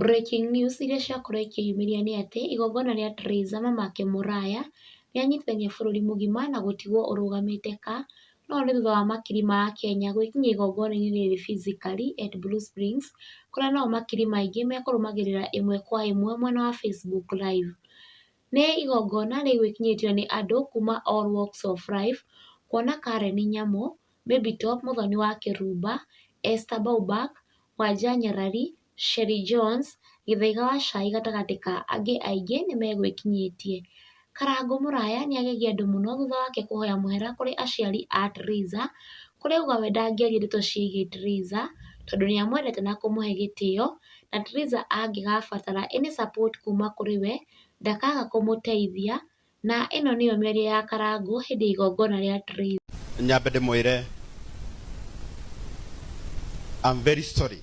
Breaking news iria ciakoretwo ikĩyumĩria nĩ atĩ igongona rĩa Triza mamake Mũraya nĩanyitithania bũrũri mũgima na gũtigwo ũrũgamĩte ka, no nĩ thutha wa makiri ma Akenya gwĩkinyia igongona-inĩ rĩrĩ physically at Blue Springs, kũrĩa nao makiri maingĩ mekũrũmagĩrĩra ĩmwe kwa ĩmwe mwena wa Facebook live. Nĩ igongona rĩgwĩkinyĩtio nĩ andũ kuma all walks of life, kuona Karen Nyamũ, Baby Top Mũthoni wa Kĩrumba, Esther Baubak, Wanja Nyarari, Sherry Jones, Gĩthaiga wa Cai gatagatĩ ka angĩ aingĩ nĩmegwĩkinyĩtie. Karangũ Mũraya nĩagegia andũ mũno thutha wake kũhoya mũhera kũrĩ aciari a Triza, kũrĩa auga we ndangĩaria ndeto ciĩgiĩ Triza tondũ nĩamwendete na kũmũhe gĩtĩo, na Triza angĩgabatara any support kuma kũrĩ we ndakaga kũmũteithia, na ĩno nĩyo mĩario ya Karangũ hĩndĩ ya igongona rĩa Triza. Nyambe ndĩmwĩre I'm very sorry.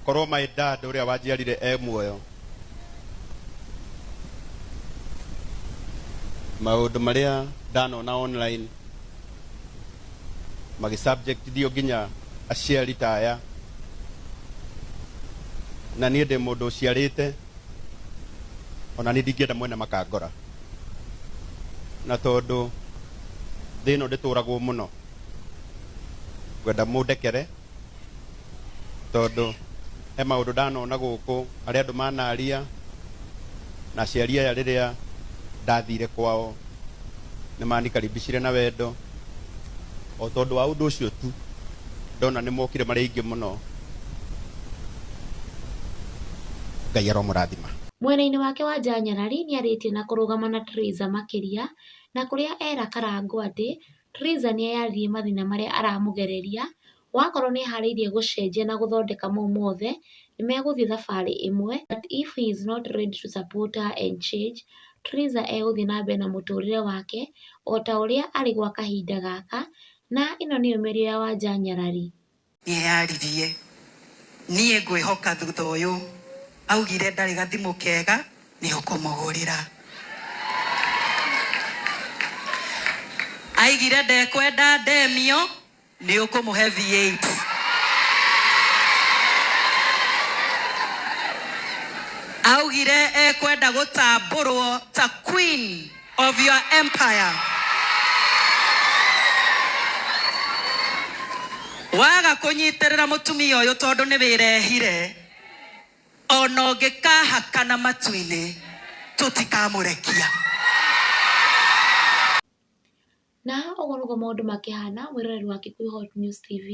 Korwo my dad ũrĩa wanjiarire muoyo, maũndũ marĩa ndanona online magĩsubjectithio nginya aciari ta aya, na niĩ ndĩ mũndũ ũciarĩte, ona niĩ ndingĩenda mwene makangora, na tondũ thĩ ĩno ndĩtũragwo mũno, ngwenda mũndekere tondũ he maũndũ ndanona gũkũ arĩa andũ manaria, na aciari aya rĩrĩa ndathire kwao nĩmanikaribicire na wendo, o tondũ wa ũndũ ũcio tu ndona nĩmokire marĩ aingĩ mũno. Ngai aromũrathima. Mwena-inĩ wake Wanja Nyarari nĩarĩtie na kũrũgama na Triza makĩria, na kũrĩa era Karangũ atĩ Triza nĩeyaririe mathĩna marĩa aramũgereria, wakorwo nĩeharĩirie gũcenjia na gũthondeka mau mothe nĩmegũthiĩ thabarĩ ĩmwe, but if he is not ready to support her and change, Triza egũthiĩ na mbere na mũtũrĩre wake o ta ũrĩa arĩ gwa kahinda gaka, na ĩno nĩyo mĩario ya Wanja Nyarari. Nĩeyaririe, niĩ ngwĩhoka thutha ũyũ augire ndarĩ gathimũ kega nĩũkũmũgũrĩra, aigire ndekwenda ndemio nĩũkũmũhe V8, augire ekwenda gũtambũrwo ta queen of your empire, waga kũnyitĩrĩra mũtumia ũyũ tondũ nĩwĩrehire, ona ũngĩkahakana matu-inĩ tũtikamũrekia. Na ũguo nĩguo maũndũ makĩhana, mwĩroreri wa Kikuyu Hot News TV,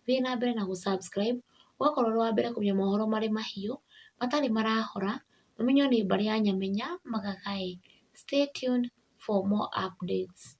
thiĩ na mbere na gũsubscribe, ũgakorwo ũrĩ wa mbere kũmenya mohoro marĩ mahiũ, matarĩ marahora, mamenywo nĩ mbarĩ ya Nyamenya Magagaĩ. Stay tuned for more updates.